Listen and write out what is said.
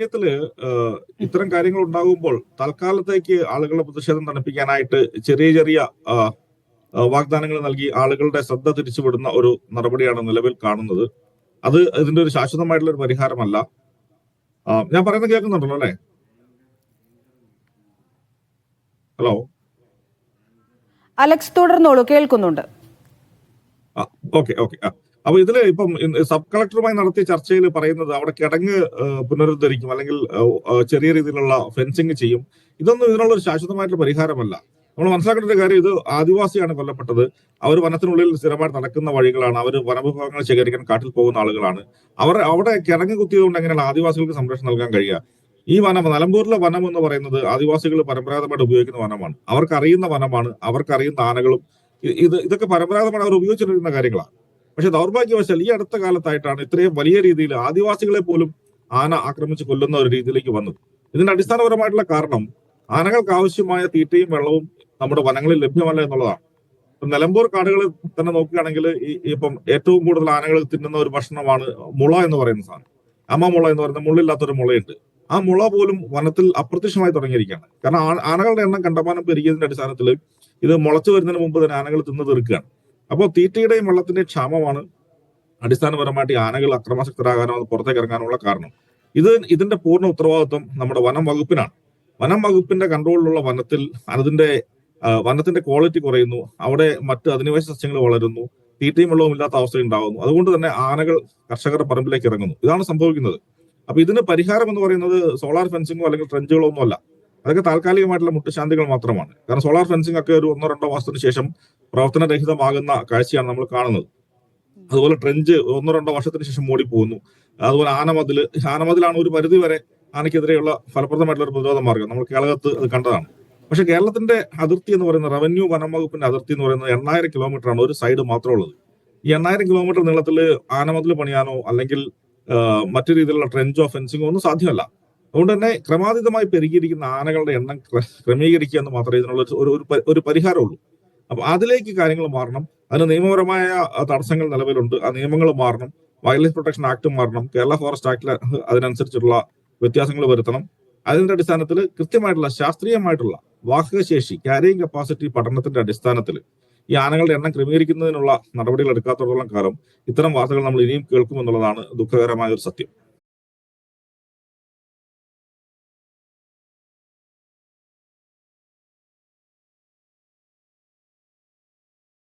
വിഷയത്തില് ഇത്തരം കാര്യങ്ങൾ ഉണ്ടാകുമ്പോൾ തൽക്കാലത്തേക്ക് ആളുകളുടെ പ്രതിഷേധം തണുപ്പിക്കാനായിട്ട് ചെറിയ ചെറിയ വാഗ്ദാനങ്ങൾ നൽകി ആളുകളുടെ ശ്രദ്ധ തിരിച്ചുവിടുന്ന ഒരു നടപടിയാണ് നിലവിൽ കാണുന്നത്. അത് ഇതിന്റെ ഒരു ശാശ്വതമായിട്ടുള്ള ഒരു പരിഹാരമല്ല. ഞാൻ പറയുന്നത് കേൾക്കുന്നുണ്ടല്ലോ അല്ലെ? ഹലോ അലക്സ്, തുടർന്നോളൂ, കേൾക്കുന്നുണ്ട്. ഓക്കെ. അപ്പൊ ഇതില് ഇപ്പം സബ് കളക്ടറുമായി നടത്തിയ ചർച്ചയിൽ പറയുന്നത് അവിടെ കിടങ്ങ് പുനരുദ്ധരിക്കും, അല്ലെങ്കിൽ ചെറിയ രീതിയിലുള്ള ഫെൻസിങ് ചെയ്യും. ഇതൊന്നും ഇതിനുള്ള ഒരു ശാശ്വതമായിട്ടുള്ള പരിഹാരമല്ല. നമ്മൾ മനസ്സിലാക്കേണ്ട ഒരു കാര്യം, ഇത് ആദിവാസിയാണ് കൊല്ലപ്പെട്ടത്. അവർ വനത്തിനുള്ളിൽ സ്ഥിരമായി നടക്കുന്ന വഴികളാണ്. അവർ വനവിഭവങ്ങൾ ശേഖരിക്കാൻ കാട്ടിൽ പോകുന്ന ആളുകളാണ്. അവിടെ കിടങ്ങ് കുത്തിയതുകൊണ്ട് എങ്ങനെയാണ് ആദിവാസികൾക്ക് സംരക്ഷണം നൽകാൻ കഴിയുക? ഈ വനം, നിലമ്പൂരിലെ വനം എന്ന് പറയുന്നത് ആദിവാസികൾ പരമ്പരാഗതമായിട്ട് ഉപയോഗിക്കുന്ന വനമാണ്. അവർക്കറിയുന്ന വനമാണ്, അവർക്കറിയുന്ന ആനകളും ഇതൊക്കെ പരമ്പരാഗതമായിട്ട് അവർ ഉപയോഗിച്ചിരിക്കുന്ന കാര്യങ്ങളാണ്. പക്ഷെ ദൗർഭാഗ്യവശാൽ ഈ അടുത്ത കാലത്തായിട്ടാണ് ഇത്രയും വലിയ രീതിയിൽ ആദിവാസികളെ പോലും ആന ആക്രമിച്ച് കൊല്ലുന്ന ഒരു രീതിയിലേക്ക് വന്നത്. ഇതിന്റെ അടിസ്ഥാനപരമായിട്ടുള്ള കാരണം ആനകൾക്ക് ആവശ്യമായ തീറ്റയും വെള്ളവും നമ്മുടെ വനങ്ങളിൽ ലഭ്യമല്ല എന്നുള്ളതാണ്. നിലമ്പൂർ കാടുകളിൽ തന്നെ നോക്കുകയാണെങ്കിൽ ഇപ്പം ഏറ്റവും കൂടുതൽ ആനകൾ തിന്നുന്ന ഒരു ഭക്ഷണമാണ് മുള എന്ന് പറയുന്ന സാധനം. മുള എന്ന് പറയുന്ന മുള്ളില്ലാത്തൊരു മുളയുണ്ട്. ആ മുള പോലും വനത്തിൽ അപ്രത്യക്ഷമായി തുടങ്ങിയിരിക്കുകയാണ്. കാരണം ആനകളുടെ എണ്ണം കണ്ടമാനം പെരുകിയതിന്റെ അടിസ്ഥാനത്തിൽ ഇത് മുളച്ചു വരുന്നതിന് മുമ്പ് തന്നെ ആനകൾ തിന്നു തീർക്കുകയാണ്. അപ്പോൾ തീറ്റയുടെയും വെള്ളത്തിന്റെയും ക്ഷാമമാണ് അടിസ്ഥാനപരമായിട്ട് ഈ ആനകൾ അക്രമാസക്തരാകാനോ പുറത്തേക്ക് ഇറങ്ങാനുള്ള കാരണം. ഇതിന്റെ പൂർണ്ണ ഉത്തരവാദിത്വം നമ്മുടെ വനം വകുപ്പിനാണ്. വനം വകുപ്പിന്റെ കൺട്രോളിലുള്ള വനത്തിൽ വനത്തിന്റെ ക്വാളിറ്റി കുറയുന്നു. അവിടെ മറ്റ് അധിനിവേശ സസ്യങ്ങൾ വളരുന്നു. തീറ്റയും വെള്ളവും ഇല്ലാത്ത അവസ്ഥ ഉണ്ടാകുന്നു. അതുകൊണ്ട് തന്നെ ആനകൾ കർഷകരുടെ പറമ്പിലേക്ക് ഇറങ്ങുന്നു. ഇതാണ് സംഭവിക്കുന്നത്. അപ്പൊ ഇതിന് പരിഹാരം എന്ന് പറയുന്നത് സോളാർ ഫെൻസിങ്ങോ അല്ലെങ്കിൽ ട്രെഞ്ചുകളോ ഒന്നും അല്ല. അതൊക്കെ താൽക്കാലികമായിട്ടുള്ള മുട്ടുശാന്തികൾ മാത്രമാണ്. കാരണം സോളാർ ഫെൻസിംഗ് ഒക്കെ ഒരു 1-2 മാസത്തിന് ശേഷം പ്രവർത്തനരഹിതമാകുന്ന കാഴ്ചയാണ് നമ്മൾ കാണുന്നത്. അതുപോലെ ട്രെഞ്ച് 1-2 വർഷത്തിന് ശേഷം മൂടിപ്പോകുന്നു. അതുപോലെ ആനമതിലാണ് ഒരു പരിധി വരെ ആനയ്ക്കെതിരെയുള്ള ഫലപ്രദമായിട്ടുള്ള ഒരു പ്രതിരോധ മാർഗം. നമ്മൾ കേരളത്തിൽ അത് കണ്ടതാണ്. പക്ഷെ കേരളത്തിന്റെ അതിർത്തി എന്ന് പറയുന്നത്, റവന്യൂ വനം വകുപ്പിന്റെ അതിർത്തി എന്ന് പറയുന്നത് 8000 കിലോമീറ്റർ ആണ്. ഒരു സൈഡ് മാത്രമേ ഉള്ളത്. ഈ 8000 കിലോമീറ്റർ നീളത്തിൽ ആനമതിൽ പണിയാനോ അല്ലെങ്കിൽ മറ്റു രീതിയിലുള്ള ട്രെഞ്ചോ ഫെൻസിങ്ങോ ഒന്നും സാധ്യമല്ല. അതുകൊണ്ട് തന്നെ ക്രമാതീതമായി പെരുകിയിരിക്കുന്ന ആനകളുടെ എണ്ണം ക്രമീകരിക്കുക എന്ന് മാത്രമേ ഇതിനുള്ള ഒരു പരിഹാരമുള്ളൂ. അപ്പൊ അതിലേക്ക് കാര്യങ്ങൾ മാറണം. അതിന് നിയമപരമായ തടസ്സങ്ങൾ നിലവിലുണ്ട്. ആ നിയമങ്ങൾ മാറണം. വൈൽഡ് ലൈഫ് പ്രൊട്ടക്ഷൻ ആക്ട് മാറണം. കേരള ഫോറസ്റ്റ് ആക്ടിൽ അതിനനുസരിച്ചുള്ള വ്യത്യാസങ്ങൾ വരുത്തണം. അതിന്റെ അടിസ്ഥാനത്തിൽ കൃത്യമായിട്ടുള്ള ശാസ്ത്രീയമായിട്ടുള്ള വാഹകശേഷി, ക്യാരിയിങ് കപ്പാസിറ്റി പഠനത്തിന്റെ അടിസ്ഥാനത്തിൽ ഈ ആനകളുടെ എണ്ണം ക്രമീകരിക്കുന്നതിനുള്ള നടപടികൾ എടുക്കാത്തോളം കാലം ഇത്തരം വാർത്തകൾ നമ്മൾ ഇനിയും കേൾക്കുമെന്നുള്ളതാണ് ദുഃഖകരമായ ഒരു സത്യം.